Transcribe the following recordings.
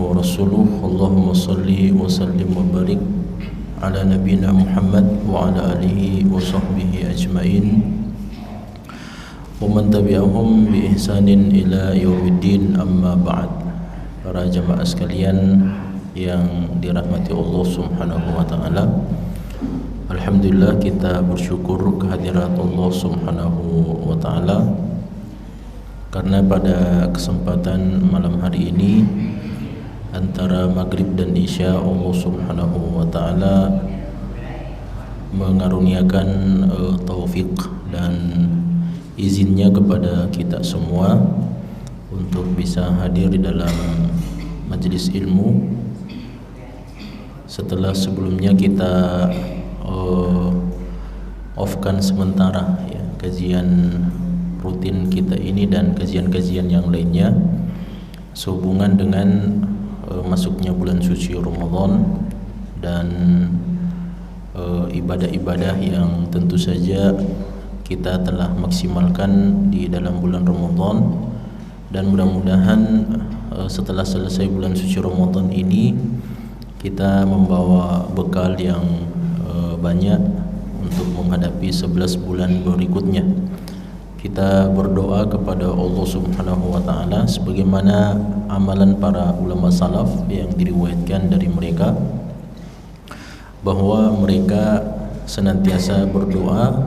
wa rasuluh. Allahumma salli wa sallim wa barik ala nabiyina Muhammad wa ala alihi wa sahbihi ajmain wa man tabi'ahum bi ihsanin ila yaumiddin, amma ba'd. Para jamaah sekalian yang dirahmati Allah Subhanahu wa taala, alhamdulillah kita bersyukur kehadirat Allah Subhanahu wa taala karena pada kesempatan malam hari ini antara maghrib dan isya Allah Subhanahu wa taala mengaruniakan taufik dan izinnya kepada kita semua untuk bisa hadir di dalam majelis ilmu setelah sebelumnya kita off-kan sementara ya kajian rutin kita ini dan kajian-kajian yang lainnya sehubungan dengan masuknya bulan suci Ramadan dan ibadah-ibadah yang tentu saja kita telah maksimalkan di dalam bulan Ramadan, dan mudah-mudahan setelah selesai bulan suci Ramadan ini kita membawa bekal yang banyak untuk menghadapi 11 bulan berikutnya. Kita berdoa kepada Allah Subhanahu wa taala sebagaimana amalan para ulama salaf yang diriwayatkan dari mereka, bahwa mereka senantiasa berdoa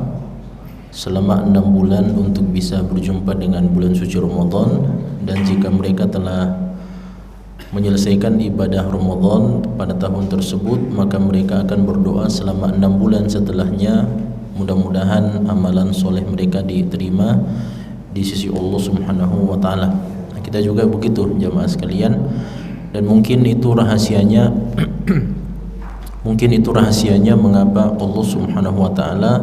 selama 6 bulan untuk bisa berjumpa dengan bulan suci Ramadan, dan jika mereka telah menyelesaikan ibadah Ramadan pada tahun tersebut, maka mereka akan berdoa selama 6 bulan setelahnya, mudah-mudahan amalan soleh mereka diterima di sisi Allah Subhanahu wa taala. Kita juga begitu jamaah sekalian, dan mungkin itu rahasianya mengapa Allah Subhanahu wa taala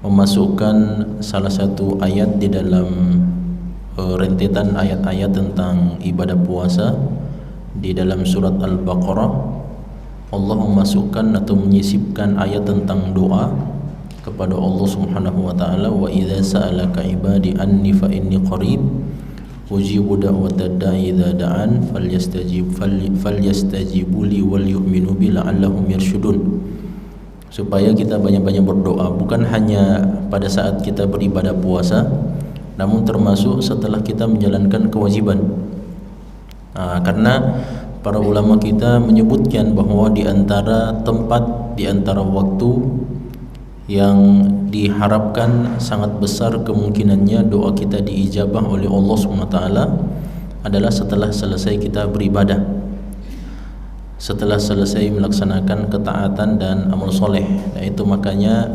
memasukkan salah satu ayat di dalam rentetan ayat-ayat tentang ibadah puasa di dalam surat Al-Baqarah. Allah memasukkan atau menyisipkan ayat tentang doa kepada Allah Subhanahu wa taala, wa idza sa'alaka ibadi anni fa inni qarib ujibu da'watad da'i idza da'an falyastajibu li wal yu'minu bi la'allahum yarshudun. Supaya kita banyak-banyak berdoa, bukan hanya pada saat kita beribadah puasa, namun termasuk setelah kita menjalankan kewajiban. Karena para ulama kita menyebutkan bahwa di antara tempat, di antara waktu yang diharapkan sangat besar kemungkinannya doa kita diijabah oleh Allah SWT adalah setelah selesai kita beribadah, setelah selesai melaksanakan ketaatan dan amal soleh. Nah, itu makanya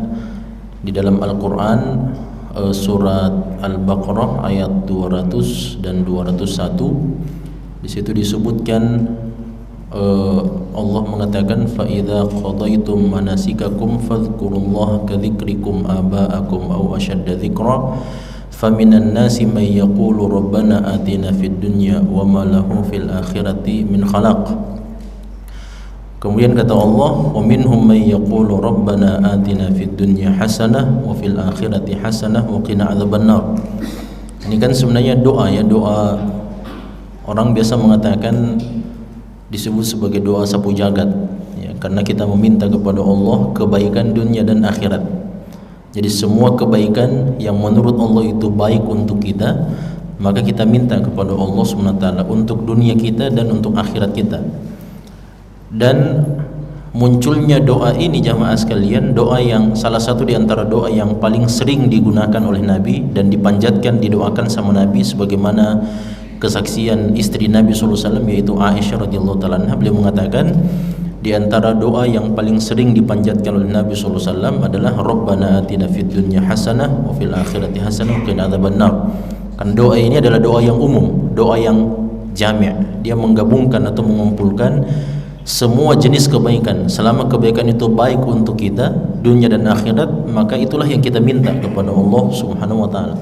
di dalam Al-Quran surat Al-Baqarah ayat 200 dan 201, di situ disebutkan Allah mengatakan, fa idza qadaitum manasikakum fadhkurullaha kadzikrikum aba'akum aw ashadda dzikra faminan nasi may yaqulu rabbana atina fid dunya wa ma lahu fil akhirati min khalaq. Kemudian kata Allah, wa minhum may yaqulu rabbana atina fid dunya hasanah wa fil akhirati hasanah wa qina adzabannar. Ini kan sebenarnya doa ya, doa orang biasa mengatakan disebut sebagai doa sapu jagat ya, karena kita meminta kepada Allah kebaikan dunia dan akhirat. Jadi semua kebaikan yang menurut Allah itu baik untuk kita, maka kita minta kepada Allah SWT untuk dunia kita dan untuk akhirat kita. Dan munculnya doa ini jamaah sekalian, doa yang salah satu di antara doa yang paling sering digunakan oleh Nabi dan dipanjatkan, didoakan sama Nabi, sebagaimana kesaksian istri Nabi SAW yaitu Aisyah radhiyallahu taala anha. Beliau mengatakan di antara doa yang paling sering dipanjatkan oleh Nabi SAW adalah Rabbana atina fid dunya hasanah wa fil akhirati hasanah wa qina adzabannar. Kan doa ini adalah doa yang umum, doa yang jami'. Dia menggabungkan atau mengumpulkan semua jenis kebaikan. Selama kebaikan itu baik untuk kita dunia dan akhirat, maka itulah yang kita minta kepada Allah Subhanahu wa taala.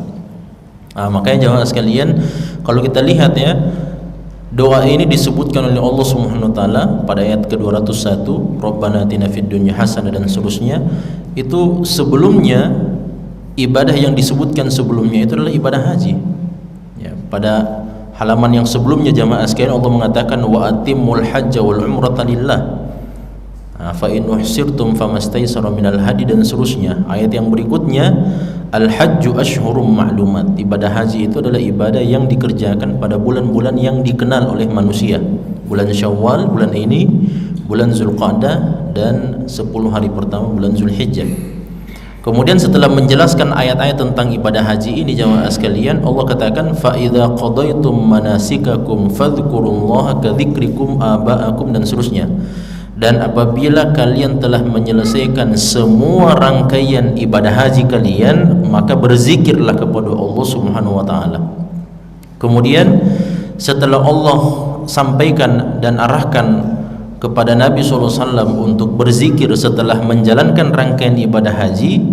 Makanya jemaah sekalian, kalau kita lihat ya, doa ini disebutkan oleh Allah Subhanahu wa taala pada ayat ke-201, Rabbana atina fid dunya hasanah dan seterusnya. Itu sebelumnya ibadah yang disebutkan sebelumnya itu adalah ibadah haji. Ya, pada halaman yang sebelumnya jamaah sekalian Allah mengatakan wa atimmul hajja wal umrata lillah. Fa in uhsirtum famastaysara minal hadi dan seterusnya. Ayat yang berikutnya al-hajju ashhurum ma'lumat. Ibadah haji itu adalah ibadah yang dikerjakan pada bulan-bulan yang dikenal oleh manusia. Bulan Syawal, bulan ini, bulan Zulqa'dah, dan 10 hari pertama bulan Zulhijjah. Kemudian setelah menjelaskan ayat-ayat tentang ibadah haji ini jamaah sekalian, Allah katakan fa idza qadaytum manasikakum fadhkurullaha kadzikrikum aba'akum dan seterusnya. Dan apabila kalian telah menyelesaikan semua rangkaian ibadah haji kalian, maka berzikirlah kepada Allah Subhanahu wa taala. Kemudian setelah Allah sampaikan dan arahkan kepada Nabi SAW untuk berzikir setelah menjalankan rangkaian ibadah haji,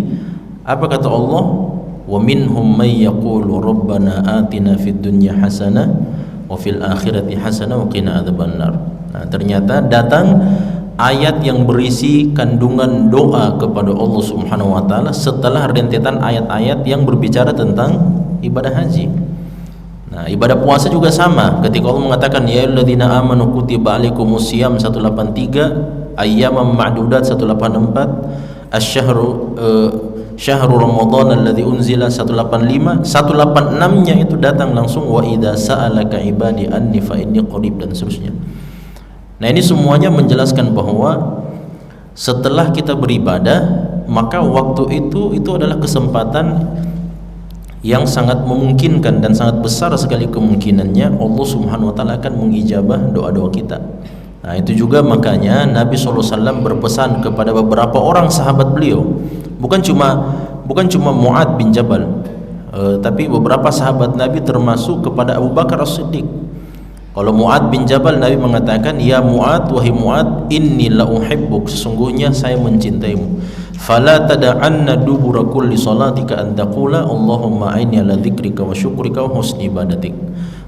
apa kata Allah? Wa minhum may yaqulu rabbana atina fid dunya hasanah wa fil akhirati hasanah wa qina adzabannar. Nah, ternyata datang ayat yang berisi kandungan doa kepada Allah Subhanahu wa taala setelah rentetan ayat-ayat yang berbicara tentang ibadah haji. Nah, ibadah puasa juga sama. Ketika Allah mengatakan ya ayyuhalladzina amanu kutiba alaikumusiyam 183, ayyaman ma'dudat 184, syahru ramadan alladzi unzila 185, 186-nya itu datang langsung wa idza sa'alaka ibadi anni fa inni qarib dan seterusnya. Nah, ini semuanya menjelaskan bahwa setelah kita beribadah, maka waktu itu adalah kesempatan yang sangat memungkinkan dan sangat besar sekali kemungkinannya Allah Subhanahu wa taala akan mengijabah doa-doa kita. Nah, itu juga makanya Nabi SAW berpesan kepada beberapa orang sahabat beliau, bukan cuma Mu'ad bin Jabal, tapi beberapa sahabat Nabi termasuk kepada Abu Bakar As-Siddiq. Kalau Mu'ad bin Jabal, Nabi mengatakan, ya Mu'ad, wahai Mu'ad, inni la uhibbuk, sesungguhnya saya mencintaimu. Fala tada'anna dubura kulli salatika an taqula Allahumma aini ala dzikrika wa syukrika wa husni ibadatik.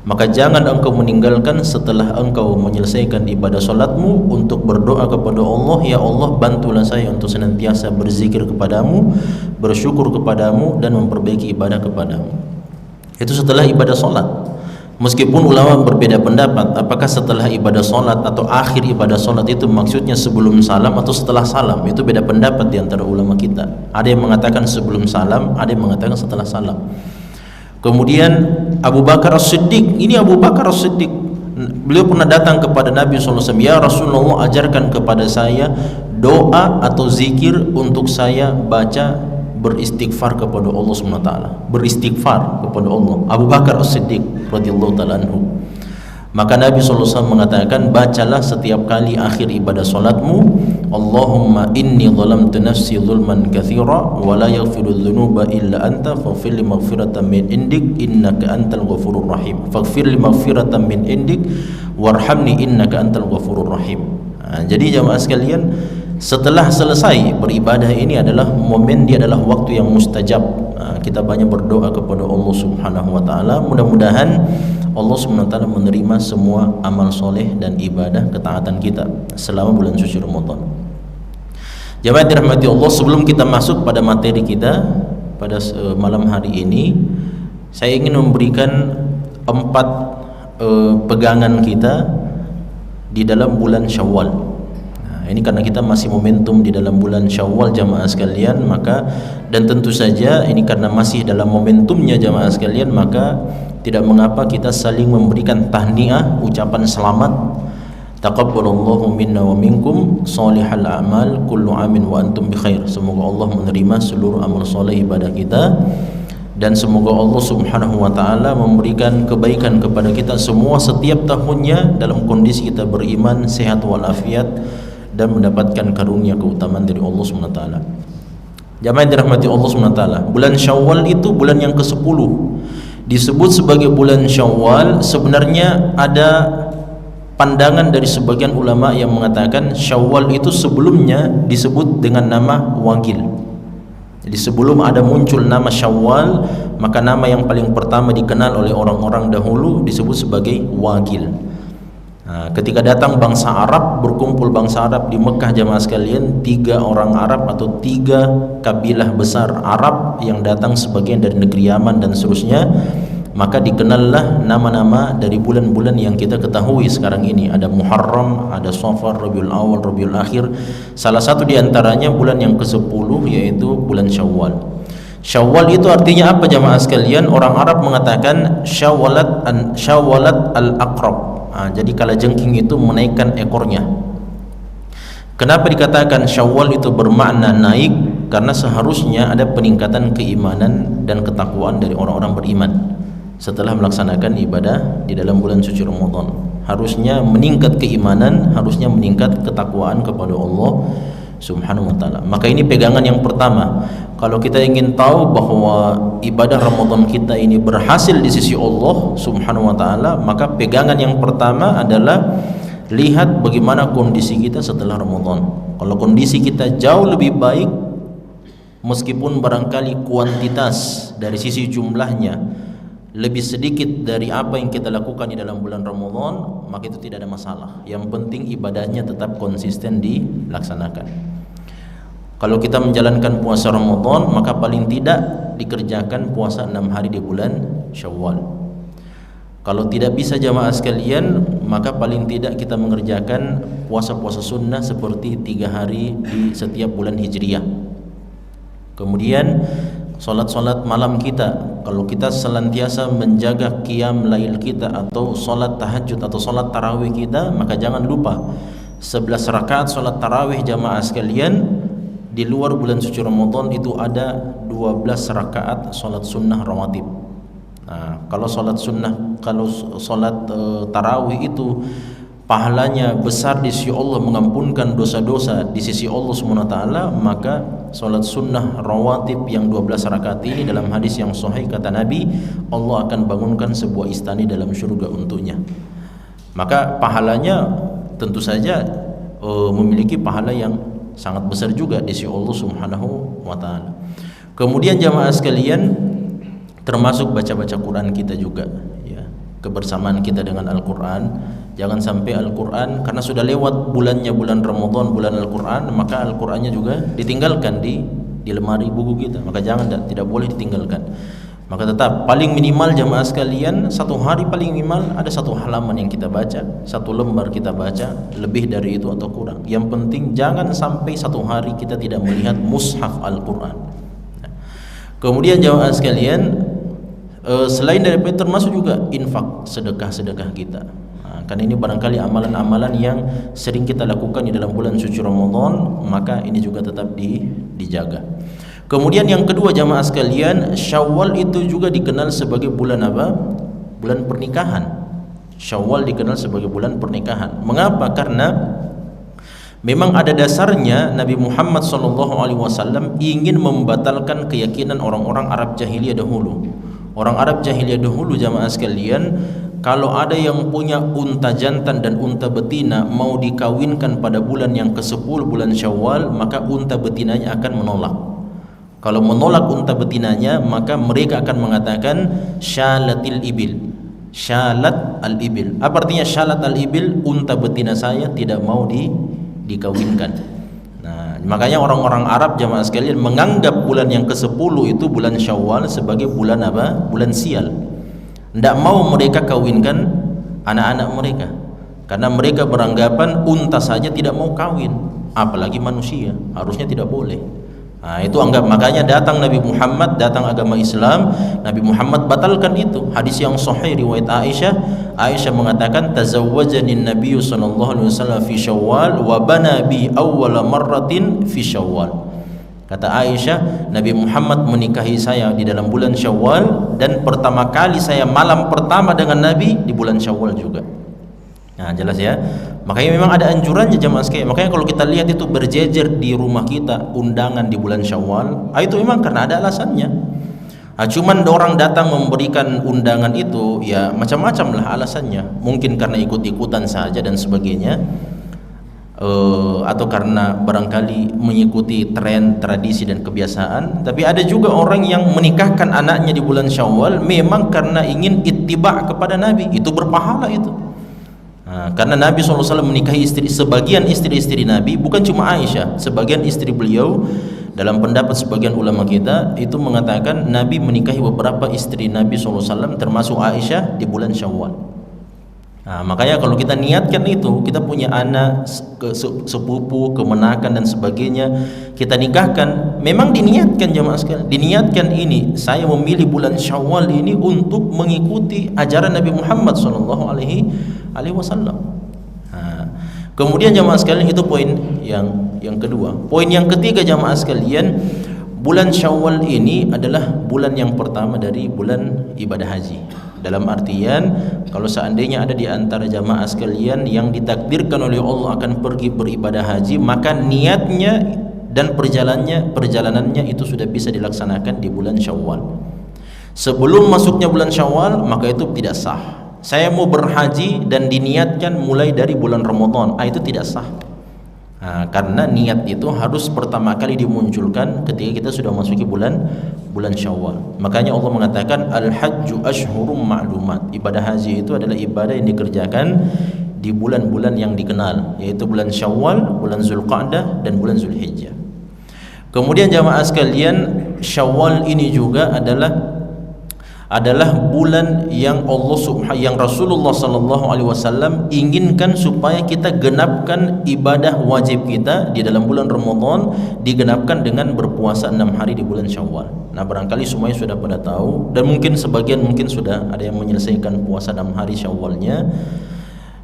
Maka jangan engkau meninggalkan setelah engkau menyelesaikan ibadah salatmu untuk berdoa kepada Allah, ya Allah, bantulah saya untuk senantiasa berzikir kepadamu, bersyukur kepadamu, dan memperbaiki ibadah kepadamu. Itu setelah ibadah salat. Meskipun ulama berbeda pendapat apakah setelah ibadah solat atau akhir ibadah solat itu maksudnya sebelum salam atau setelah salam, itu beda pendapat di antara ulama kita. Ada yang mengatakan sebelum salam, ada yang mengatakan setelah salam. Kemudian Abu Bakar As-Siddiq, ini Abu Bakar As-Siddiq, beliau pernah datang kepada Nabi SAW, ya Rasulullah, ajarkan kepada saya doa atau zikir untuk saya baca beristighfar kepada Allah SWT, beristighfar kepada Allah. Abu Bakar As-Siddiq radhiyallahu ta'ala anhu. Maka Nabi SAW mengatakan, bacalah setiap kali akhir ibadah salatmu, Allahumma inni zalamtu nafsi zulman katsira wa la yaghfiru dzunuba illa anta faghfir li maghfiratan min indik innaka antal ghafurur rahim. Faghfir li maghfiratan min indik warhamni innaka antal ghafurur rahim. Nah, jadi jamaah sekalian, setelah selesai beribadah ini adalah momen, dia adalah waktu yang mustajab. Kita banyak berdoa kepada Allah Subhanahu wa taala. Mudah-mudahan Allah Subhanahu wa taala menerima semua amal soleh dan ibadah ketaatan kita selama bulan suci Ramadan. Jemaah dirahmati Allah, sebelum kita masuk pada materi kita pada malam hari ini, saya ingin memberikan 4 pegangan kita di dalam bulan Syawal. Ini karena kita masih momentum di dalam bulan Syawal jamaah sekalian, maka dan tentu saja ini karena masih dalam momentumnya jamaah sekalian, maka tidak mengapa kita saling memberikan tahniah, ucapan selamat. Taqabbalallahu minna wa minkum shalihal a'mal kullu amin wa antum bi khair. Semoga Allah menerima seluruh amal soleh ibadah kita, dan semoga Allah Subhanahu wa taala memberikan kebaikan kepada kita semua setiap tahunnya dalam kondisi kita beriman, sehat walafiat, dan mendapatkan karunia keutamaan dari Allah SWT. Jamaah yang dirahmati Allah SWT, bulan Syawal itu bulan yang ke-10. Disebut sebagai bulan Syawal, sebenarnya ada pandangan dari sebagian ulama yang mengatakan Syawal itu sebelumnya disebut dengan nama Wagil. Jadi sebelum ada muncul nama Syawal, maka nama yang paling pertama dikenal oleh orang-orang dahulu disebut sebagai Wagil. Ketika datang bangsa Arab, berkumpul bangsa Arab di Mekah jamaah sekalian, 3 orang Arab atau 3 kabilah besar Arab yang datang sebagian dari negeri Yaman dan seterusnya, maka dikenallah nama-nama dari bulan-bulan yang kita ketahui sekarang ini. Ada Muharram, ada Safar, Rabiul Awal, Rabiul Akhir. Salah satu di antaranya bulan yang ke-10 yaitu bulan Syawal. Syawal itu artinya apa jamaah sekalian? Orang Arab mengatakan syawalat al-aqrab. Jadi kalajengking itu menaikkan ekornya. Kenapa dikatakan Syawal itu bermakna naik? Karena seharusnya ada peningkatan keimanan dan ketakwaan dari orang-orang beriman setelah melaksanakan ibadah di dalam bulan suci Ramadan. Harusnya meningkat keimanan, harusnya meningkat ketakwaan kepada Allah Subhanahu wa taala. Maka ini pegangan yang pertama. Kalau kita ingin tahu bahwa ibadah Ramadan kita ini berhasil di sisi Allah Subhanahu wa taala, maka pegangan yang pertama adalah lihat bagaimana kondisi kita setelah Ramadan. Kalau kondisi kita jauh lebih baik, meskipun barangkali kuantitas dari sisi jumlahnya lebih sedikit dari apa yang kita lakukan di dalam bulan Ramadan, maka itu tidak ada masalah. Yang penting ibadahnya tetap konsisten dilaksanakan. Kalau kita menjalankan puasa Ramadan, maka paling tidak dikerjakan puasa 6 hari di bulan Syawal. Kalau tidak bisa jamaah sekalian, maka paling tidak kita mengerjakan puasa-puasa sunnah seperti 3 hari di setiap bulan Hijriah. Kemudian solat-solat malam kita, kalau kita senantiasa menjaga qiyam lail kita atau solat tahajud atau solat tarawih kita, maka jangan lupa 11 rakaat solat tarawih jamaah sekalian. Di luar bulan suci Ramadan itu ada 12 rakaat solat sunnah rawatib. Kalau solat sunnah, kalau solat tarawih itu pahalanya besar di sisi Allah, mengampunkan dosa-dosa di sisi Allah SWT, maka solat sunnah rawatib yang 12 rakaat ini dalam hadis yang sahih kata Nabi, Allah akan bangunkan sebuah istana dalam surga untuknya. Maka pahalanya tentu saja memiliki pahala yang sangat besar juga di sisi Allah Subhanahu wa taala. Kemudian jamaah sekalian, termasuk baca-baca Quran kita juga ya, kebersamaan kita dengan Al-Qur'an. Jangan sampai Al-Qur'an karena sudah lewat bulannya bulan Ramadan, bulan Al-Qur'an, maka Al-Qur'annya juga ditinggalkan di lemari buku kita. Maka tidak boleh ditinggalkan. Maka tetap paling minimal jamaah sekalian, satu hari paling minimal ada 1 halaman yang kita baca, 1 lembar kita baca, lebih dari itu atau kurang. Yang penting jangan sampai 1 hari kita tidak melihat mushaf Al-Qur'an. Kemudian jamaah sekalian, selain dari itu termasuk juga infak, sedekah-sedekah kita. Karena ini barangkali amalan-amalan yang sering kita lakukan di dalam bulan suci Ramadan, maka ini juga tetap dijaga. Kemudian yang kedua jamaah sekalian, Syawal itu juga dikenal sebagai bulan apa? Bulan pernikahan. Syawal dikenal sebagai bulan pernikahan. Mengapa? Karena memang ada dasarnya Nabi Muhammad SAW ingin membatalkan keyakinan orang-orang Arab jahiliyah dahulu. Orang Arab jahiliyah dahulu jamaah sekalian, kalau ada yang punya unta jantan dan unta betina mau dikawinkan pada bulan yang ke-10 bulan Syawal, maka unta betinanya akan menolak. Kalau menolak unta betinanya, maka mereka akan mengatakan syalatil ibil. Syalat al-ibil. Apa artinya syalat al-ibil? Unta betina saya tidak mau dikawinkan. Nah, makanya orang-orang Arab jamaah sekalian menganggap bulan yang ke-10 itu bulan Syawal sebagai bulan apa? Bulan sial. Tidak mau mereka kawinkan anak-anak mereka, karena mereka beranggapan unta saja tidak mau kawin, apalagi manusia, harusnya tidak boleh. Nah, itu anggap, makanya datang Nabi Muhammad, datang agama Islam, Nabi Muhammad batalkan itu. Hadis yang sahih riwayat Aisyah mengatakan tazawwajani Nabi sallallahu alaihi wasallam fi Syawal wa bana bi awwala marratin fi Syawal. Kata Aisyah, Nabi Muhammad menikahi saya di dalam bulan Syawal, dan pertama kali saya malam pertama dengan Nabi di bulan Syawal juga. Nah, jelas ya. Makanya memang ada anjurannya jamaah sekalian. Makanya kalau kita lihat itu berjejer di rumah kita undangan di bulan Syawal, itu memang karena ada alasannya. Cuman orang datang memberikan undangan itu ya macam-macam lah alasannya. Mungkin karena ikut-ikutan saja dan sebagainya, atau karena barangkali mengikuti tren, tradisi dan kebiasaan. Tapi ada juga orang yang menikahkan anaknya di bulan Syawal memang karena ingin ittiba kepada Nabi. Itu berpahala itu. Karena Nabi SAW menikahi sebagian istri-istri Nabi, bukan cuma Aisyah, sebagian istri beliau Dalam pendapat sebagian ulama kita itu mengatakan Nabi menikahi beberapa istri Nabi SAW termasuk Aisyah di bulan Syawal. Nah, makanya kalau kita niatkan itu, kita punya anak, sepupu, kemenakan dan sebagainya, kita nikahkan, memang diniatkan jamaah sekalian, diniatkan ini, saya memilih bulan Syawal ini untuk mengikuti ajaran Nabi Muhammad SAW. Nah, kemudian jamaah sekalian, itu poin yang kedua. Poin yang ketiga jamaah sekalian, bulan Syawal ini adalah bulan yang pertama dari bulan ibadah haji. Dalam artian, kalau seandainya ada di antara jamaah sekalian yang ditakdirkan oleh Allah akan pergi beribadah haji, maka niatnya dan perjalanannya itu sudah bisa dilaksanakan di bulan Syawal. Sebelum masuknya bulan Syawal, maka itu tidak sah. Saya mau berhaji dan diniatkan mulai dari bulan Ramadan, itu tidak sah. Karena niat itu harus pertama kali dimunculkan ketika kita sudah masuki bulan Syawal. Makanya Allah mengatakan al-hajju ashhurum ma'lumat. Ibadah haji itu adalah ibadah yang dikerjakan di bulan-bulan yang dikenal, yaitu bulan Syawal, bulan Zulqa'dah dan bulan Zulhijjah. Kemudian jamaah sekalian, Syawal ini juga adalah bulan yang yang Rasulullah SAW inginkan supaya kita genapkan ibadah wajib kita di dalam bulan Ramadan, digenapkan dengan berpuasa 6 hari di bulan Syawal. Nah, barangkali semuanya sudah pada tahu, dan mungkin sebagian sudah ada yang menyelesaikan puasa 6 hari Syawalnya.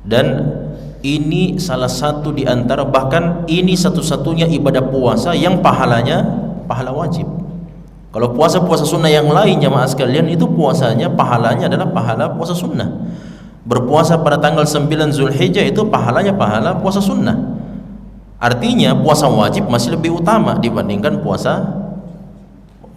Dan ini salah satu di antara, bahkan ini satu-satunya ibadah puasa yang pahalanya pahala wajib. Kalau puasa sunnah yang lain jamaah sekalian, itu puasanya pahalanya adalah pahala puasa sunnah. Berpuasa pada tanggal 9 Zulhijjah itu pahalanya pahala puasa sunnah. Artinya puasa wajib masih lebih utama dibandingkan puasa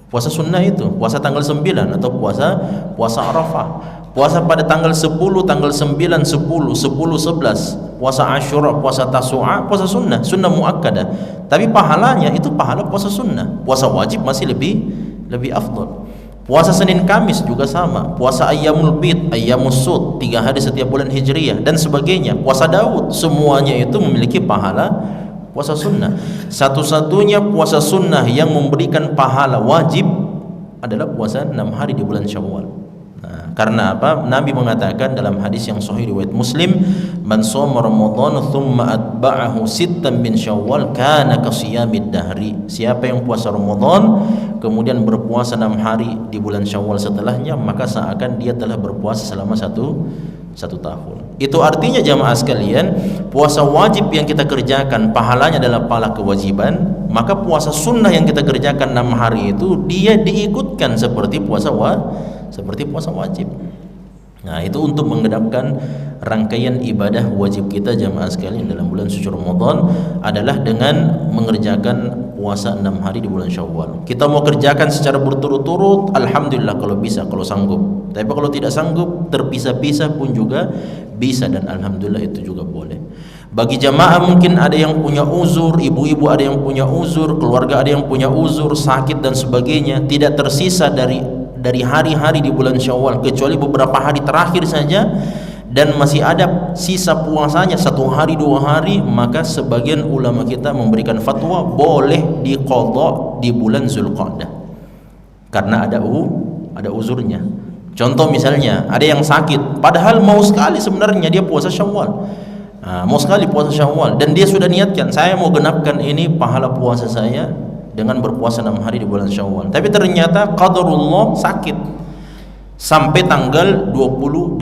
sunnah itu. Puasa tanggal 9 atau puasa Arafah. Puasa pada tanggal 10, tanggal 9, 10, 11, puasa Asyura, puasa Tasu'a, puasa sunnah muakkadah. Tapi pahalanya itu pahala puasa sunnah. Puasa wajib masih lebih afdal. Puasa Senin Kamis juga sama. Puasa Ayyamul Bid, Ayyamus Sud, 3 hari setiap bulan Hijriyah dan sebagainya. Puasa Daud, semuanya itu memiliki pahala puasa sunnah. Satu-satunya puasa sunnah yang memberikan pahala wajib adalah puasa 6 hari di bulan Syawal. Karena apa? Nabi mengatakan dalam hadis yang sahih riwayat Muslim, man shoma Ramadan thumma atba'ahu sittan min Syawal kana kasiyamid dahri. Siapa yang puasa Ramadan kemudian berpuasa 6 hari di bulan Syawal setelahnya, maka seakan dia telah berpuasa selama satu tahun. Itu artinya jamaah sekalian, puasa wajib yang kita kerjakan pahalanya adalah pahala kewajiban, maka puasa sunnah yang kita kerjakan 6 hari itu dia diikutkan seperti puasa wajib. Nah, itu untuk menggenapkan rangkaian ibadah wajib kita jamaah sekalian dalam bulan suci Ramadan adalah dengan mengerjakan puasa 6 hari di bulan Syawal. Kita mau kerjakan secara berturut-turut, alhamdulillah kalau bisa, kalau sanggup. Tapi kalau tidak sanggup, terpisah-pisah pun juga bisa, dan alhamdulillah itu juga boleh. Bagi jamaah mungkin ada yang punya uzur, ibu-ibu ada yang punya uzur, keluarga ada yang punya uzur, sakit dan sebagainya, tidak tersisa dari hari-hari di bulan Syawal kecuali beberapa hari terakhir saja, dan masih ada sisa puasanya 1 hari 2 hari, maka sebagian ulama kita memberikan fatwa boleh diqadha di bulan Zulqa'dah karena ada uzurnya. Contoh misalnya ada yang sakit padahal mau sekali sebenarnya dia puasa Syawal, mau sekali puasa Syawal, dan dia sudah niatkan saya mau genapkan ini pahala puasa saya dengan berpuasa 6 hari di bulan Syawal, tapi ternyata qadarullah sakit sampai tanggal 28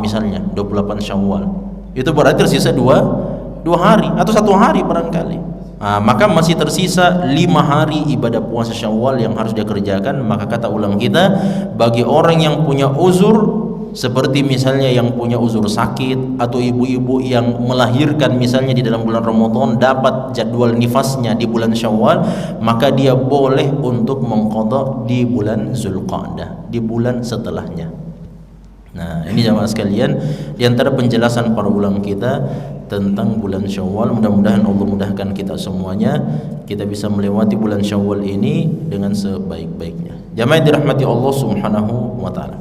misalnya, 28 Syawal, itu berarti tersisa 2 hari atau 1 hari barangkali. Maka masih tersisa 5 hari ibadah puasa Syawal yang harus dia kerjakan. Maka kata ulama kita, bagi orang yang punya uzur seperti misalnya yang punya uzur sakit atau ibu-ibu yang melahirkan misalnya di dalam bulan Ramadan dapat jadwal nifasnya di bulan Syawal, maka dia boleh untuk mengqadha di bulan Zulqa'dah, di bulan setelahnya. Nah, ini jamaah sekalian di antara penjelasan para ulama kita tentang bulan Syawal. Mudah-mudahan Allah mudahkan kita semuanya, kita bisa melewati bulan Syawal ini dengan sebaik-baiknya. Jamaah dirahmati Allah Subhanahu wa taala.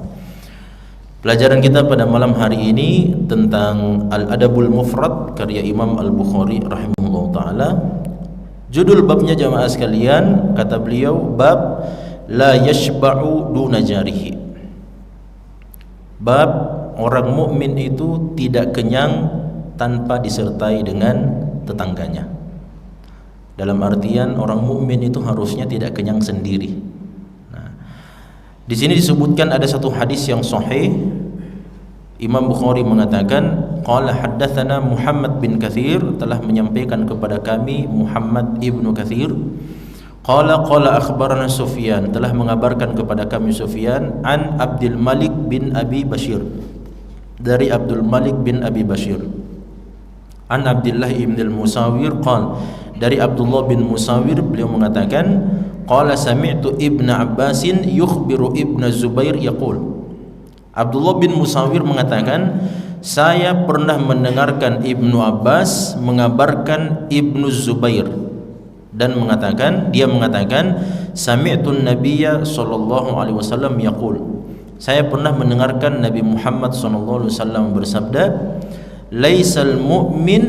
Pelajaran kita pada malam hari ini tentang Al-Adabul Mufrad karya Imam Al-Bukhari rahimahullah ta'ala. Judul babnya jamaah sekalian, kata beliau, bab la yashba'u duna jarihi. Bab orang mukmin itu tidak kenyang tanpa disertai dengan tetangganya. Dalam artian orang mukmin itu harusnya tidak kenyang sendiri. Nah, di sini disebutkan ada satu hadis yang sahih. Imam Bukhari mengatakan, qala haddatsana Muhammad bin Katsir, telah menyampaikan kepada kami Muhammad ibnu Katsir. Qala akhbarana Sufyan, telah mengabarkan kepada kami Sufyan an Abdul Malik bin Abi Bashir, dari Abdul Malik bin Abi Bashir. An Abdullah ibn al-Musawir qala, dari Abdullah bin Musawir beliau mengatakan, qala sami'tu Ibn Abbasin yukhbiru Ibn Zubair yaqul. Abdullah bin Musawir mengatakan, saya pernah mendengarkan Ibnu Abbas mengabarkan Ibnu Zubair dan dia mengatakan sami'tun nabiyya sallallahu alaihi wasallam yaqul, saya pernah mendengarkan Nabi Muhammad sallallahu alaihi wasallam bersabda, laisal mu'min,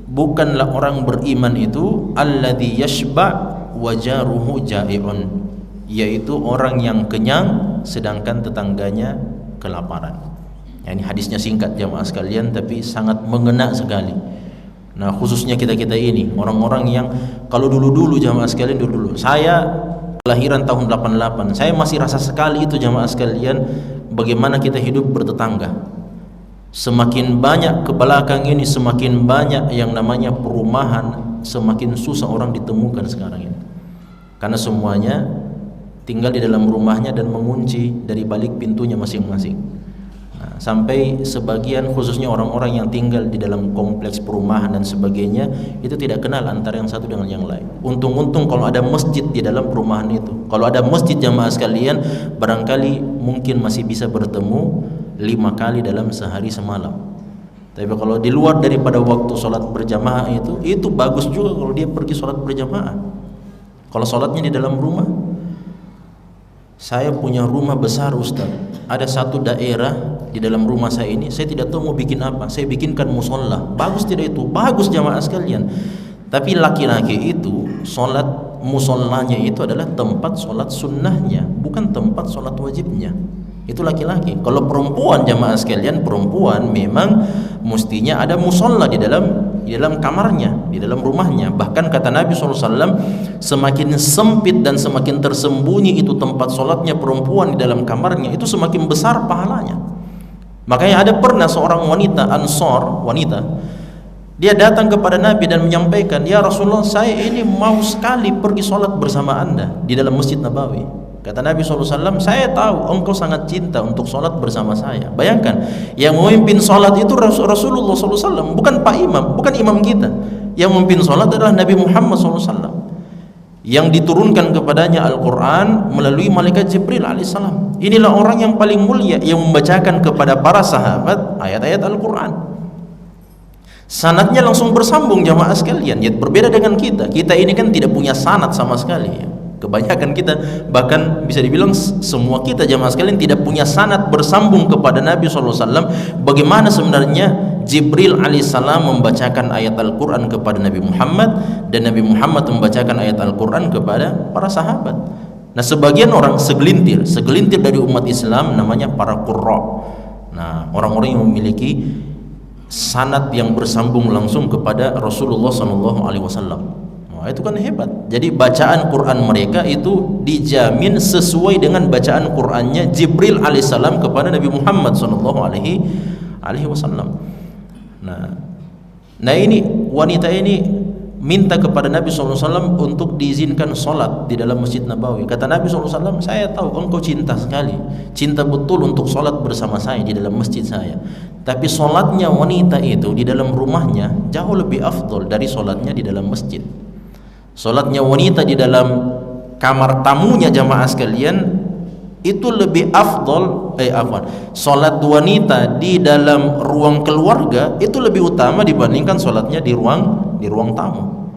bukanlah orang beriman itu alladzi yashba' wa jaruhu ja'i'un, yaitu orang yang kenyang sedangkan tetangganya kelaparan. Ya, ini hadisnya singkat jamaah sekalian, tapi sangat mengena sekali. Nah, khususnya kita-kita ini, orang-orang yang kalau dulu-dulu jamaah sekalian, dulu-dulu saya kelahiran tahun 88, saya masih rasa sekali itu jamaah sekalian, bagaimana kita hidup bertetangga. Semakin banyak ke belakang ini, semakin banyak yang namanya perumahan, semakin susah orang ditemukan sekarang ini, karena semuanya tinggal di dalam rumahnya dan mengunci dari balik pintunya masing-masing. Nah, sampai sebagian, khususnya orang-orang yang tinggal di dalam kompleks perumahan dan sebagainya, itu tidak kenal antara yang satu dengan yang lain. Untung-untung kalau ada masjid di dalam perumahan itu. Kalau ada masjid jamaah sekalian, barangkali mungkin masih bisa bertemu 5 kali dalam sehari semalam. Tapi kalau di luar daripada waktu sholat berjamaah itu bagus juga kalau dia pergi sholat berjamaah. Kalau sholatnya di dalam rumah, saya punya rumah besar Ustaz, ada satu daerah di dalam rumah saya ini, saya tidak tahu mau bikin apa, saya bikinkan musola. Bagus tidak itu? Bagus jamaah sekalian. Tapi laki-laki itu sholat musolanya itu adalah tempat sholat sunnahnya, bukan tempat sholat wajibnya. Itu laki-laki. Kalau perempuan jamaah sekalian, perempuan memang mestinya ada musola di dalam kamarnya, di dalam rumahnya. Bahkan kata Nabi SAW, semakin sempit dan semakin tersembunyi itu tempat sholatnya perempuan di dalam kamarnya, itu semakin besar pahalanya. Makanya ada pernah seorang wanita Ansor, dia datang kepada Nabi dan menyampaikan, ya Rasulullah, saya ini mau sekali pergi sholat bersama anda di dalam Masjid Nabawi. Kata Nabi SAW, saya tahu engkau sangat cinta untuk sholat bersama saya. Bayangkan, yang memimpin sholat itu Rasulullah SAW, bukan Pak Imam, bukan imam kita. Yang memimpin sholat adalah Nabi Muhammad SAW, yang diturunkan kepadanya Al-Quran melalui malaikat Jibril alaihissalam. Inilah orang yang paling mulia, yang membacakan kepada para sahabat ayat-ayat Al-Quran. Sanadnya langsung bersambung jamaah sekalian. Ya, berbeda dengan kita. Kita ini kan tidak punya sanad sama sekali ya. Kebanyakan kita, bahkan bisa dibilang semua kita jamaah sekalian tidak punya sanad bersambung kepada Nabi SAW. Bagaimana sebenarnya Jibril alaihissalam membacakan ayat Al-Quran kepada Nabi Muhammad, dan Nabi Muhammad membacakan ayat Al-Quran kepada para sahabat. Nah, sebagian orang segelintir dari umat Islam namanya para qurra. Nah, orang-orang yang memiliki sanad yang bersambung langsung kepada Rasulullah SAW. Wah, itu kan hebat. Jadi bacaan Quran mereka itu dijamin sesuai dengan bacaan Qurannya Jibril alaihissalam kepada Nabi Muhammad SAW. Nah ini wanita ini minta kepada Nabi SAW untuk diizinkan sholat di dalam Masjid Nabawi. Kata Nabi SAW, saya tahu engkau cinta sekali, cinta betul untuk sholat bersama saya di dalam masjid saya. Tapi sholatnya wanita itu di dalam rumahnya jauh lebih afdol dari sholatnya di dalam masjid. Sholatnya wanita di dalam kamar tamunya jamaah sekalian itu lebih afdol. Sholat wanita di dalam ruang keluarga itu lebih utama dibandingkan sholatnya di ruang tamu.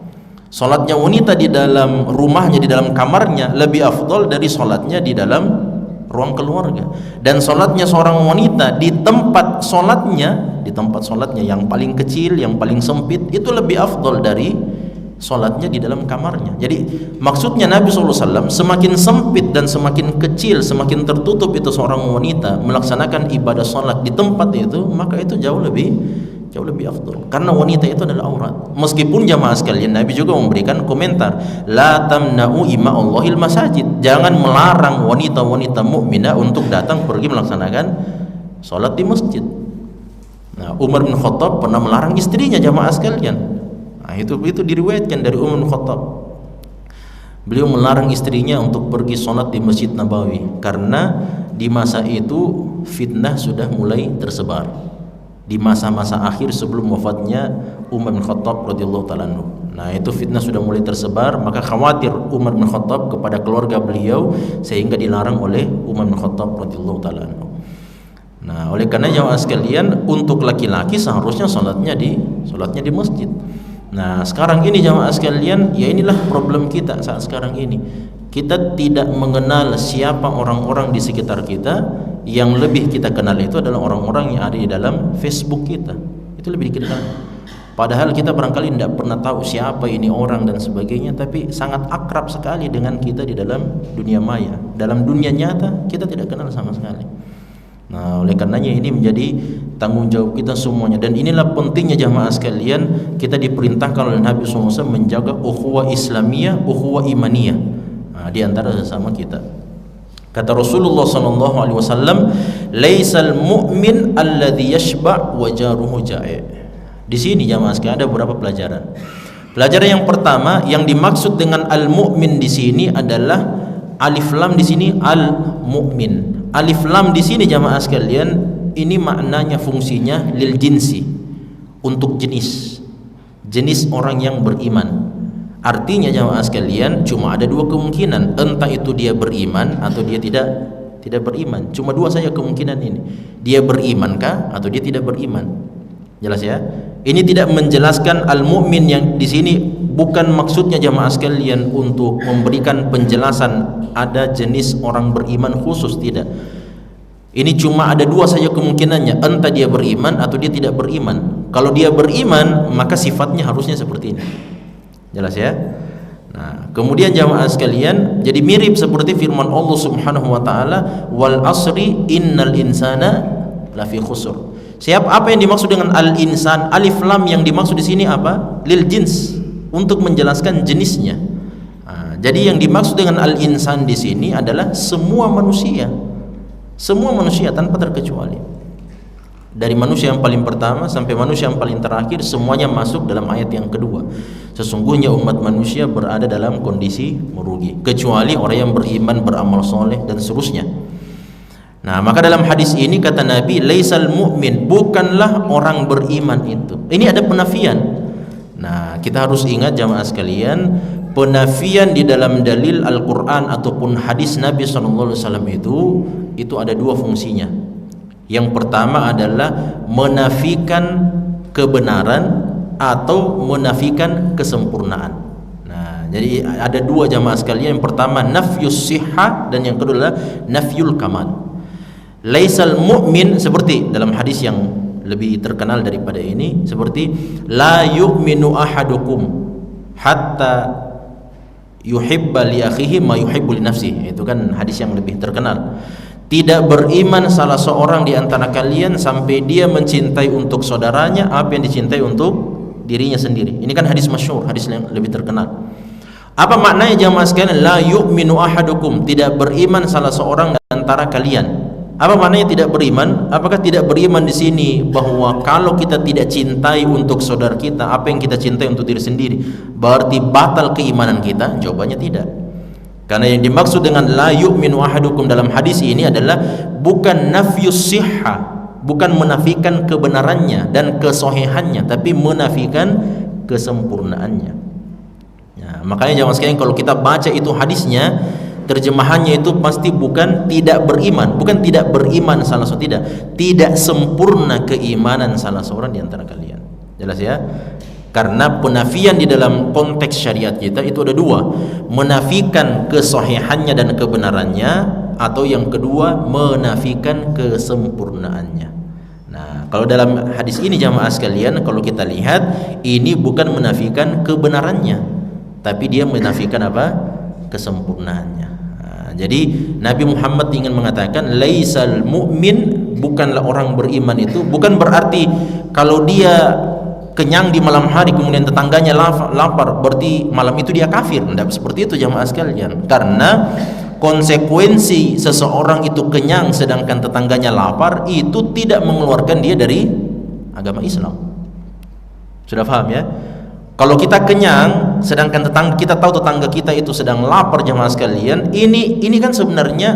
Sholatnya wanita di dalam rumahnya, di dalam kamarnya lebih afdol dari sholatnya di dalam ruang keluarga. Dan sholatnya seorang wanita di tempat sholatnya yang paling kecil, yang paling sempit, itu lebih afdol dari sholatnya di dalam kamarnya. Jadi maksudnya Nabi SAW semakin sempit dan semakin kecil, semakin tertutup itu seorang wanita melaksanakan ibadah sholat di tempat itu, maka itu jauh lebih afdal. Karena wanita itu adalah aurat. Meskipun jamaah sekalian, Nabi juga memberikan komentar, la tamna'u ima Allahil masajid. Jangan melarang wanita-wanita mukminah untuk datang pergi melaksanakan sholat di masjid. Nah, Umar bin Khattab pernah melarang istrinya, jamaah sekalian. Nah, itu diriwayatkan dari Umar bin Khattab. Beliau melarang istrinya untuk pergi sholat di Masjid Nabawi karena di masa itu fitnah sudah mulai tersebar. Di masa-masa akhir sebelum wafatnya Umar bin Khattab radhiyallahu ta'ala anhu. Nah, itu fitnah sudah mulai tersebar, maka khawatir Umar bin Khattab kepada keluarga beliau sehingga dilarang oleh Umar bin Khattab radhiyallahu ta'ala anhu. Nah, oleh karena jamaah sekalian, untuk laki-laki seharusnya sholatnya di masjid. Nah, sekarang ini jamaah sekalian, ya inilah problem kita saat sekarang ini. Kita tidak mengenal siapa orang-orang di sekitar kita. Yang lebih kita kenal itu adalah orang-orang yang ada di dalam Facebook kita. Itu lebih dikenal. Padahal kita barangkali tidak pernah tahu siapa ini orang dan sebagainya, tapi sangat akrab sekali dengan kita di dalam dunia maya. Dalam dunia nyata kita tidak kenal sama sekali. Nah, oleh karenanya ini menjadi tanggung jawab kita semuanya, dan inilah pentingnya jamaah sekalian, kita diperintahkan oleh Nabi SAW menjaga ukhuwah Islamiyah, ukhuwah imaniyah, nah, di antara sesama kita. Kata Rasulullah SAW, laisal mu'min alladhi yashba' wa jaruhu ja'i'. Di sini jamaah sekalian ada beberapa pelajaran. Pelajaran yang pertama, yang dimaksud dengan al-mu'min di sini adalah alif lam di sini al-mu'min. Alif lam di sini jamaah sekalian, ini maknanya fungsinya lil jinsi, untuk jenis orang yang beriman. Artinya jamaah sekalian, cuma ada dua kemungkinan, entah itu dia beriman atau dia tidak beriman. Cuma dua saja kemungkinan ini. Dia berimankah atau dia tidak beriman? Jelas ya? Ini tidak menjelaskan al-mu'min yang di sini, bukan maksudnya jamaah sekalian untuk memberikan penjelasan ada jenis orang beriman khusus, tidak. Ini cuma ada dua saja kemungkinannya, entah dia beriman atau dia tidak beriman. Kalau dia beriman, maka sifatnya harusnya seperti ini. Jelas ya? Nah, kemudian jamaah sekalian, jadi mirip seperti firman Allah Subhanahu wa taala, wal asri innal insana lafi khusr. Apa yang dimaksud dengan al-insan? Alif lam yang dimaksud di sini apa? Lil jins, untuk menjelaskan jenisnya. Nah, jadi yang dimaksud dengan al-insan di sini adalah semua manusia tanpa terkecuali. Dari manusia yang paling pertama sampai manusia yang paling terakhir, semuanya masuk dalam ayat yang kedua. Sesungguhnya umat manusia berada dalam kondisi merugi, kecuali orang yang beriman, beramal soleh dan seterusnya. Nah, maka dalam hadis ini kata Nabi, laisal mu'min, bukanlah orang beriman itu. Ini ada penafian. Nah, kita harus ingat jamaah sekalian, penafian di dalam dalil Al-Quran ataupun hadis Nabi SAW itu ada dua fungsinya. Yang pertama adalah menafikan kebenaran atau menafikan kesempurnaan. Nah, jadi ada dua jamaah sekalian. Yang pertama nafyus sihha, dan yang kedua adalah nafyul kamal. Laisal mu'min, seperti dalam hadis yang lebih terkenal daripada ini, seperti la yu'minu ahadukum hatta yuhibba li akhihi ma yuhibbu li nafsihi. Itu kan hadis yang lebih terkenal. Tidak beriman salah seorang di antara kalian sampai dia mencintai untuk saudaranya apa yang dicintai untuk dirinya sendiri. Ini kan hadis masyhur, hadis yang lebih terkenal. Apa maknanya jamaah sekalian? La yu'minu ahadukum, tidak beriman salah seorang di antara kalian. Apa maknanya tidak beriman? Apakah tidak beriman di sini bahwa kalau kita tidak cintai untuk saudara kita apa yang kita cintai untuk diri sendiri, berarti batal keimanan kita? Jawabannya tidak. Karena yang dimaksud dengan la yu'minu ahadukum dalam hadis ini adalah bukan nafyus sihha, bukan menafikan kebenarannya dan kesohihannya, tapi menafikan kesempurnaannya. Ya, makanya jangan sekalian kalau kita baca itu hadisnya, terjemahannya itu pasti bukan tidak beriman, bukan tidak beriman salah seorang, tidak sempurna keimanan salah seorang di antara kalian. Jelas ya? Karena penafian di dalam konteks syariat kita itu ada dua, menafikan kesahihannya dan kebenarannya, atau yang kedua menafikan kesempurnaannya. Nah, kalau dalam hadis ini jamaah sekalian, kalau kita lihat ini bukan menafikan kebenarannya, tapi dia menafikan apa? Kesempurnaannya. Nah, jadi Nabi Muhammad ingin mengatakan laisal mu'min, bukanlah orang beriman itu bukan berarti kalau dia kenyang di malam hari kemudian tetangganya lapar berarti malam itu dia kafir. Tidak seperti itu jamaah sekalian, karena konsekuensi seseorang itu kenyang sedangkan tetangganya lapar itu tidak mengeluarkan dia dari agama Islam. Sudah paham ya? Kalau kita kenyang sedangkan kita tahu tetangga kita itu sedang lapar jamaah sekalian, ini kan sebenarnya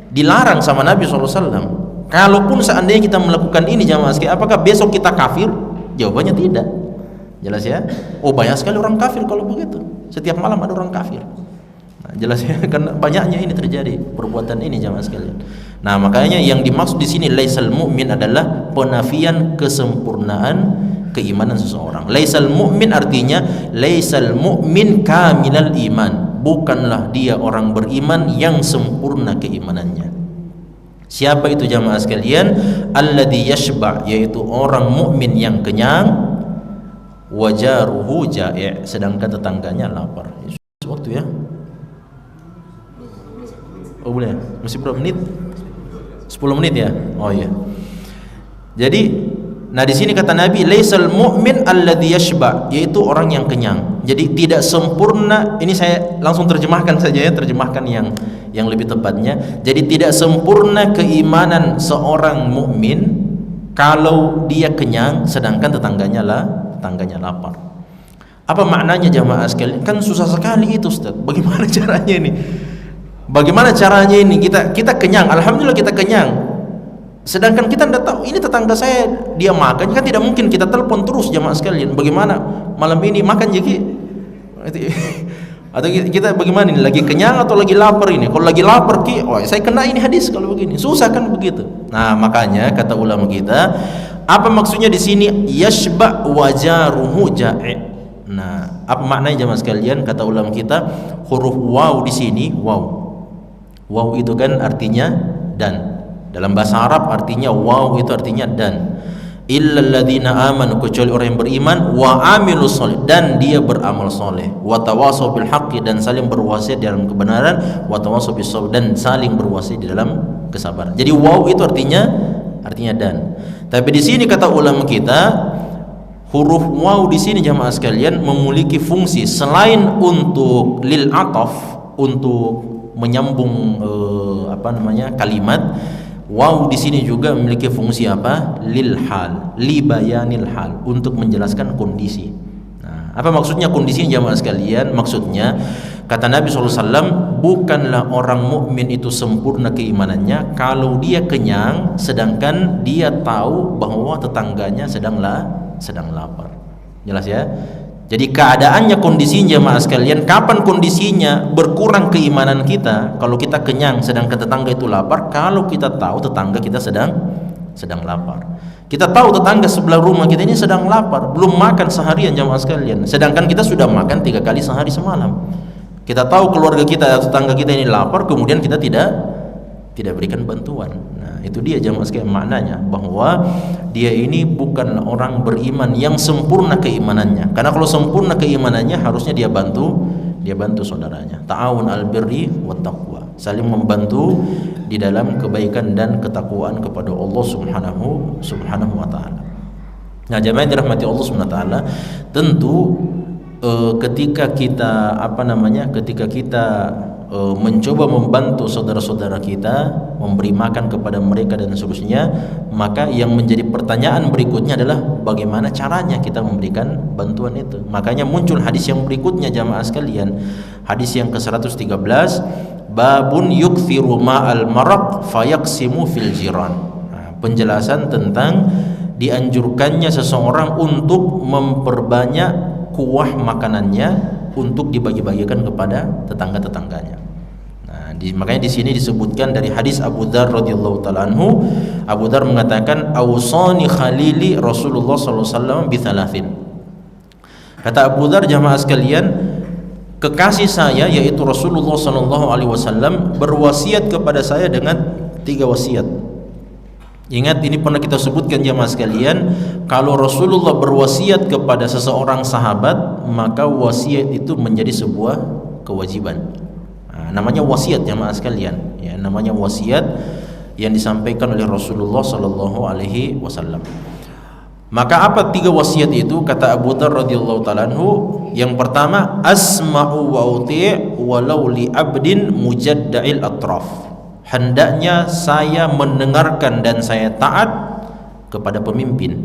dilarang sama Nabi SAW. Kalaupun seandainya kita melakukan ini jamaah sekalian, apakah besok kita kafir? Jawabannya tidak. Jelas ya? Oh, banyak sekali orang kafir kalau begitu. Setiap malam ada orang kafir. Jelas ya, karena banyaknya ini terjadi perbuatan ini jamaah sekalian. Nah, makanya yang dimaksud di sini laisal mu'min adalah penafian kesempurnaan keimanan seseorang. Laisal mu'min artinya laisal mu'min kamilal iman, bukanlah dia orang beriman yang sempurna keimanannya. Siapa itu jamaah sekalian? Alladzi yashba, yaitu orang mukmin yang kenyang, wajaruhu ja'i', sedangkan tetangganya lapar. Waktu ya. Oh boleh, masih berapa menit? 10 menit ya? Oh iya. Jadi, nah di sini kata Nabi, laisal mu'min alladzi yashba, yaitu orang yang kenyang. Jadi tidak sempurna, ini saya langsung terjemahkan saja ya, terjemahkan yang lebih tepatnya. Jadi tidak sempurna keimanan seorang mukmin kalau dia kenyang sedangkan tetangganya lapar. Apa maknanya jamaah sekalian? Kan susah sekali itu, Ustaz. Bagaimana caranya ini? Bagaimana caranya ini? Kita kenyang, alhamdulillah kita kenyang. Sedangkan kita tidak tahu ini tetangga saya dia makan, kan tidak mungkin kita telepon terus jamaah sekalian. Bagaimana malam ini makan jadi? Atau kita bagaimana ini? Lagi kenyang atau lagi lapar ini? Kalau lagi lapar oh saya kena ini hadis kalau begini. Susah kan begitu. Nah, makanya kata ulama kita, apa maksudnya di sini yashba wajaruhu ja'i'? Nah, apa maknanya jamaah sekalian? Kata ulama kita, huruf waw di sini, waw itu kan artinya dan. Dalam bahasa Arab artinya waw itu artinya dan. Illal ladzina amanu, kecuali orang yang beriman, wa amilus shalih, dan dia beramal soleh, wa tawasaw bil haqqi, dan saling berwasiat dalam kebenaran, wa tawasaw bis sabr, dan saling berwasiat di dalam kesabaran. Jadi waw itu artinya dan. Tapi di sini kata ulama kita, huruf waw di sini jamaah sekalian memiliki fungsi selain untuk lil ataf, untuk menyambung kalimat. Waw di sini juga memiliki fungsi apa? Lil hal, li bayanil hal, untuk menjelaskan kondisi. Nah, apa maksudnya kondisinya jamaah sekalian? Maksudnya kata Nabi SAW, bukanlah orang mukmin itu sempurna keimanannya kalau dia kenyang sedangkan dia tahu bahwa tetangganya sedang lapar. Jelas ya? Jadi keadaannya, kondisinya jemaah sekalian, kapan kondisinya berkurang keimanan kita? Kalau kita kenyang sedangkan tetangga itu lapar, kalau kita tahu tetangga kita sedang lapar. Kita tahu tetangga sebelah rumah kita ini sedang lapar, belum makan seharian jemaah sekalian, sedangkan kita sudah makan 3 kali sehari semalam. Kita tahu keluarga kita, tetangga kita ini lapar, kemudian kita tidak berikan bantuan. Nah, itu dia jemaah sekalian maknanya, bahwa dia ini bukan orang beriman yang sempurna keimanannya. Karena kalau sempurna keimanannya harusnya dia bantu saudaranya. Ta'awun al-birri wat taqwa, saling membantu di dalam kebaikan dan ketakwaan kepada Allah Subhanahu wa taala. Nah, jemaah dirahmati Allah Subhanahu wa taala, tentu ketika kita mencoba membantu saudara-saudara kita, memberi makan kepada mereka dan seterusnya, maka yang menjadi pertanyaan berikutnya adalah bagaimana caranya kita memberikan bantuan itu. Makanya muncul hadis yang berikutnya jamaah sekalian, hadis yang ke-113, babun yukthiru ma'al maraq fayaqsimu fil jiran. Nah, penjelasan tentang dianjurkannya seseorang untuk memperbanyak kuah makanannya untuk dibagi-bagikan kepada tetangga-tetangganya. Nah, makanya di sini disebutkan dari hadis Abu Dzar radhiyallahu taala anhu. Abu Dzar mengatakan, "Awsani khalili Rasulullah sallallahu alaihi wasallam bi thalathin." Kata Abu Dzar, jamaah sekalian, kekasih saya yaitu Rasulullah sallallahu alaihi wasallam berwasiat kepada saya dengan 3 wasiat. Ingat, ini pernah kita sebutkan jemaah sekalian, kalau Rasulullah berwasiat kepada seseorang sahabat, maka wasiat itu menjadi sebuah kewajiban. Namanya wasiat jemaah sekalian, ya, namanya wasiat yang disampaikan oleh Rasulullah sallallahu alaihi wasallam. Maka apa 3 wasiat itu? Kata Abu Dzar radhiyallahu taala anhu, yang pertama, asma'u wa uti' walau li 'abdin mujadda'il atraf. Hendaknya saya mendengarkan dan saya taat kepada pemimpin,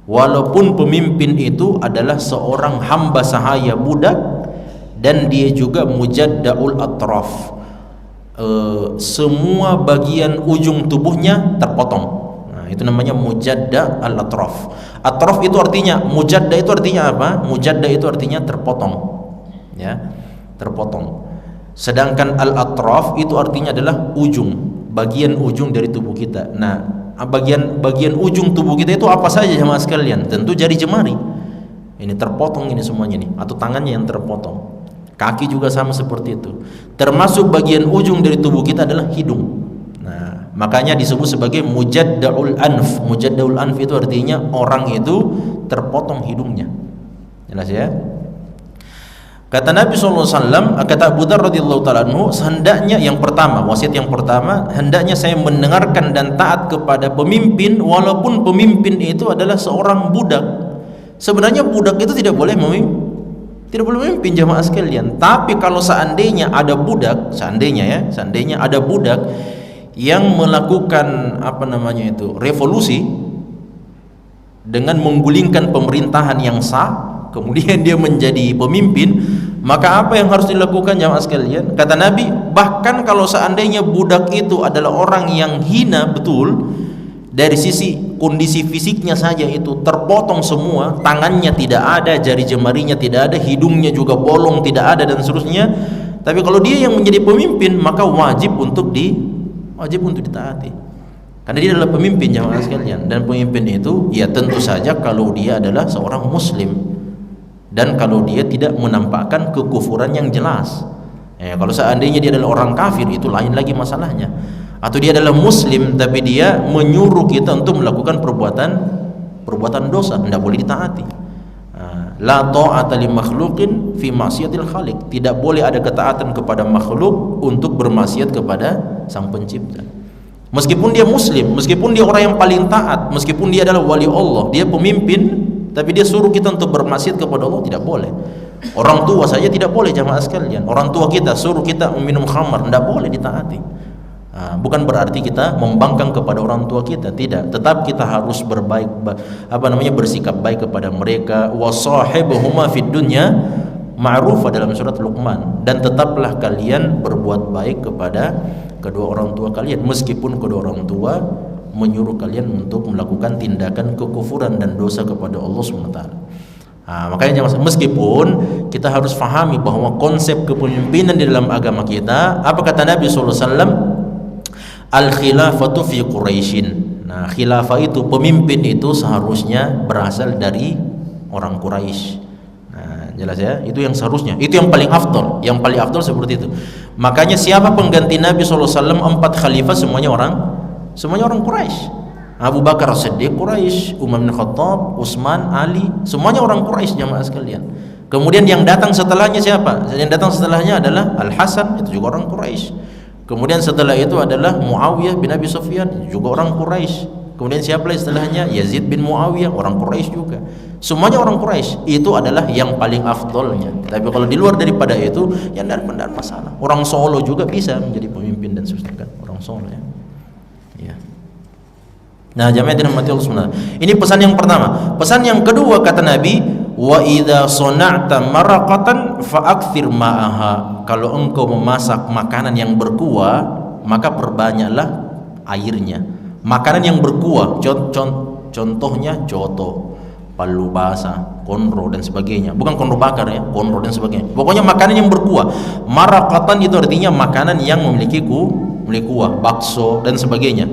walaupun pemimpin itu adalah seorang hamba sahaya budak dan dia juga mujaddaul atraf, semua bagian ujung tubuhnya terpotong. Nah, itu namanya mujadda al atraf. Atraf itu artinya, mujadda itu artinya apa? Mujadda itu artinya terpotong, ya, terpotong. Sedangkan al-atraf itu artinya adalah ujung, bagian ujung dari tubuh kita. Nah, bagian ujung tubuh kita itu apa saja jemaah sekalian? Tentu jari jemari. Ini terpotong ini semuanya nih, atau tangannya yang terpotong. Kaki juga sama seperti itu. Termasuk bagian ujung dari tubuh kita adalah hidung. Nah, makanya disebut sebagai mujaddaul anf. Mujaddaul anf itu artinya orang itu terpotong hidungnya. Jelas ya? Kata Nabi SAW, kata Abu Dzar radhiyallahu taala anhu, hendaknya yang pertama, wasiat yang pertama, hendaknya saya mendengarkan dan taat kepada pemimpin walaupun pemimpin itu adalah seorang budak. Sebenarnya budak itu tidak boleh memimpin jamaah sekalian. Tapi kalau seandainya ada budak, seandainya ada budak yang melakukan revolusi dengan menggulingkan pemerintahan yang sah, kemudian dia menjadi pemimpin, maka apa yang harus dilakukan jamaah sekalian? Kata Nabi, bahkan kalau seandainya budak itu adalah orang yang hina betul, dari sisi kondisi fisiknya saja itu terpotong semua, tangannya tidak ada, jari jemarinya tidak ada, hidungnya juga bolong tidak ada dan seterusnya, tapi kalau dia yang menjadi pemimpin, maka wajib untuk ditaati. Karena dia adalah pemimpin jamaah sekalian, dan pemimpin itu ya tentu saja kalau dia adalah seorang muslim dan kalau dia tidak menampakkan kekufuran yang jelas. Kalau seandainya dia adalah orang kafir, itu lain lagi masalahnya. Atau dia adalah muslim tapi dia menyuruh kita untuk melakukan perbuatan dosa, tidak boleh ditaati. La ta'ata li makhluqin fi ma'siyatil khaliq. Tidak boleh ada ketaatan kepada makhluk untuk bermaksiat kepada Sang Pencipta. Meskipun dia muslim, meskipun dia orang yang paling taat, meskipun dia adalah wali Allah, dia pemimpin, tapi dia suruh kita untuk bermaksiat kepada Allah, tidak boleh. Orang tua saja tidak boleh jamaah sekalian. Orang tua kita suruh kita meminum khamar, tidak boleh ditaati. Bukan berarti kita membangkang kepada orang tua kita, tidak. Tetap kita harus bersikap baik kepada mereka. Wasahibuhuma fid dunya ma'rufa dalam surat Luqman. Dan tetaplah kalian berbuat baik kepada kedua orang tua kalian, meskipun kedua orang tua menyuruh kalian untuk melakukan tindakan kekufuran dan dosa kepada Allah SWT. Makanya meskipun kita harus fahami bahwa konsep kepemimpinan di dalam agama kita, apa kata Nabi SAW? Al-khilafatu fi Quraisyin. Nah, khilafah itu, pemimpin itu seharusnya berasal dari orang Quraisy. Nah, jelas ya, itu yang seharusnya, itu yang paling afdal. Yang paling afdal seperti itu. Makanya siapa pengganti Nabi SAW? 4 khalifah semuanya orang Quraisy. Abu Bakar As-Siddiq Quraisy, Umar bin Khattab, Utsman, Ali, semuanya orang Quraisy jamaah sekalian. Kemudian yang datang setelahnya siapa? Yang datang setelahnya adalah Al-Hasan, itu juga orang Quraisy. Kemudian setelah itu adalah Muawiyah bin Abi Sufyan, juga orang Quraisy. Kemudian siapa lagi setelahnya? Yazid bin Muawiyah, orang Quraisy juga. Semuanya orang Quraisy. Itu adalah yang paling afdolnya. Tapi kalau di luar daripada itu, ya tidak masalah. Orang Solo juga bisa menjadi pemimpin dan seterusnya, kan? Orang Solo ya. Ya. Nah, jamaah dirahmati Allah Subhanahu. Ini pesan yang pertama. Pesan yang kedua kata Nabi, wa idza sana'ta maraqatan fa'akthir ma'aha. Kalau engkau memasak makanan yang berkuah, maka perbanyaklah airnya. Makanan yang berkuah, contohnya coto, palu basah, konro dan sebagainya. Bukan konro bakar ya, konro dan sebagainya. Pokoknya makanan yang berkuah. Maraqatan itu artinya makanan yang memiliki kuah, bakso dan sebagainya.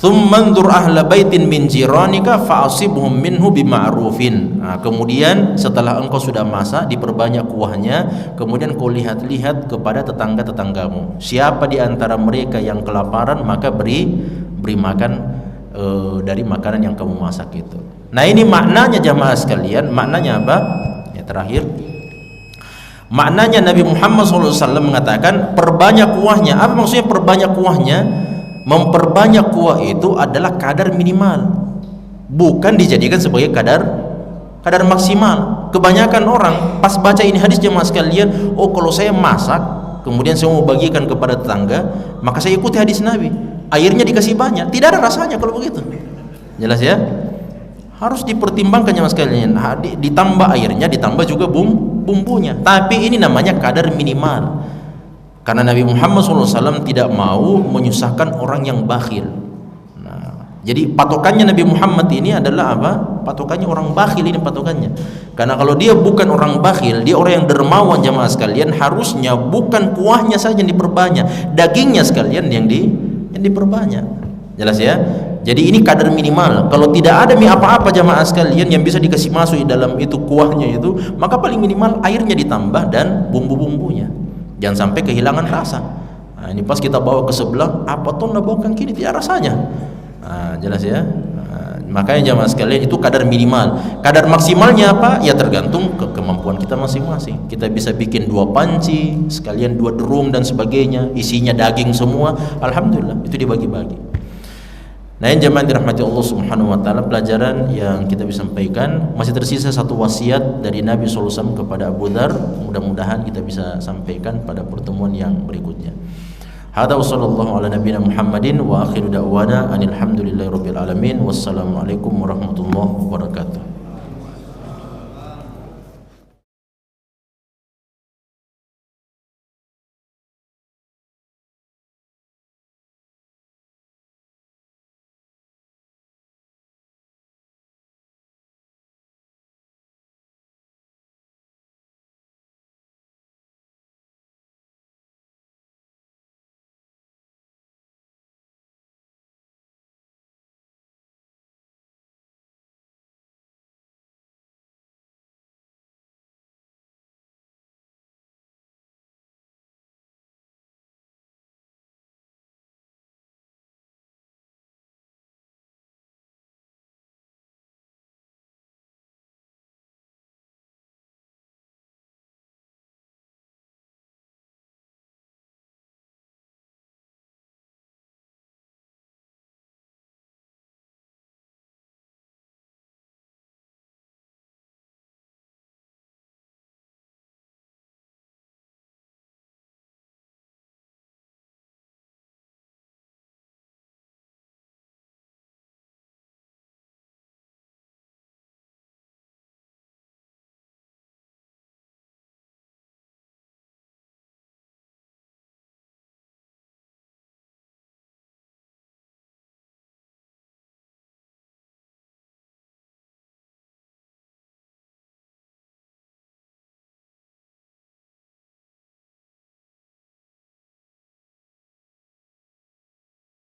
Tsummanzur ahla baitin min jiranika fa'asibhum minhu bima'rufin. Nah, kemudian setelah engkau sudah masak, diperbanyak kuahnya, kemudian kau lihat-lihat kepada tetangga-tetanggamu. Siapa di antara mereka yang kelaparan, maka beri makan dari makanan yang kamu masak itu. Nah, ini maknanya jamaah sekalian. Maknanya apa? Ya, terakhir, maknanya Nabi Muhammad SAW mengatakan perbanyak kuahnya. Apa maksudnya perbanyak kuahnya? Memperbanyak kuah itu adalah kadar minimal, bukan dijadikan sebagai kadar maksimal. Kebanyakan orang pas baca ini hadis jemaah sekalian, oh kalau saya masak kemudian saya mau bagikan kepada tetangga, maka saya ikuti hadis Nabi, airnya dikasih banyak. Tidak ada rasanya kalau begitu. Jelas ya? Harus dipertimbangkan jemaah sekalian. Ditambah airnya, ditambah juga bumbunya. Tapi ini namanya kadar minimal. Karena Nabi Muhammad SAW tidak mau menyusahkan orang yang bakhil. Jadi patokannya Nabi Muhammad ini adalah apa? Patokannya orang bakhil ini patokannya. Karena kalau dia bukan orang bakhil, dia orang yang dermawan jamaah sekalian, harusnya bukan kuahnya saja yang diperbanyak, dagingnya sekalian yang diperbanyak. Jelas ya? Jadi ini kadar minimal. Kalau tidak ada mie apa-apa jamaah sekalian yang bisa dikasih masuk di dalam itu kuahnya itu, maka paling minimal airnya ditambah dan bumbu-bumbunya. Jangan sampai kehilangan rasa. Nah, ini pas kita bawa ke sebelah, apa tuh nabawakan kini tidak rasanya. Jelas ya. Makanya jamaah sekalian itu kadar minimal. Kadar maksimalnya apa? Ya tergantung kemampuan kita masing-masing. Kita bisa bikin 2 panci, sekalian 2 drum dan sebagainya, isinya daging semua. Alhamdulillah, itu dibagi-bagi. Nah, yang jemaah dirahmati Allah Subhanahu wa taala, pelajaran yang kita bisa sampaikan, masih tersisa 1 wasiat dari Nabi sallallahu alaihi wasallam kepada Abu Dzar. Mudah-mudahan kita bisa sampaikan pada pertemuan yang berikutnya. Hada wa sallallahu ala nabiyina Muhammadin wa akhiru da'wana anil hamdulillahi rabbil alamin. Wassalamualaikum warahmatullahi wabarakatuh.